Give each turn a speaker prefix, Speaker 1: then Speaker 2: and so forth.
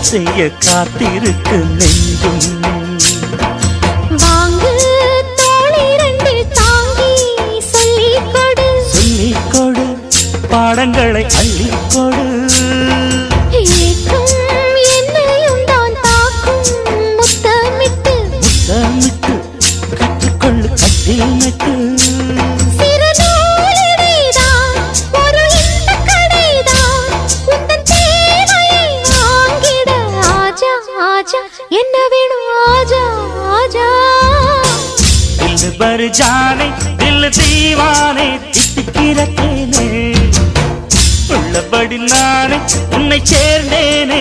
Speaker 1: செய்ய காத்திருக்கு நெஞ்சும்.
Speaker 2: வாங்கு தோளை ரெண்டு தாங்கி சொல்லிக்கொடு,
Speaker 1: சொல்லிக்கொடு பாடங்களை அள்ளிக்கொடு.
Speaker 2: ஏக்கும் என்னையும் தான் தாக்கும் முத்தமிட்டு,
Speaker 1: முத்தமிட்டு கற்றுக்கொள்ளு கட்டில் நட்டு.
Speaker 2: என்ன வேணும் ஆஜா ஆஜா.
Speaker 1: दिल भर जाने दिल दीवाने தித்திக்கிறேனே உள்ளபடி நானே உன்னை சேர்ந்தேனே.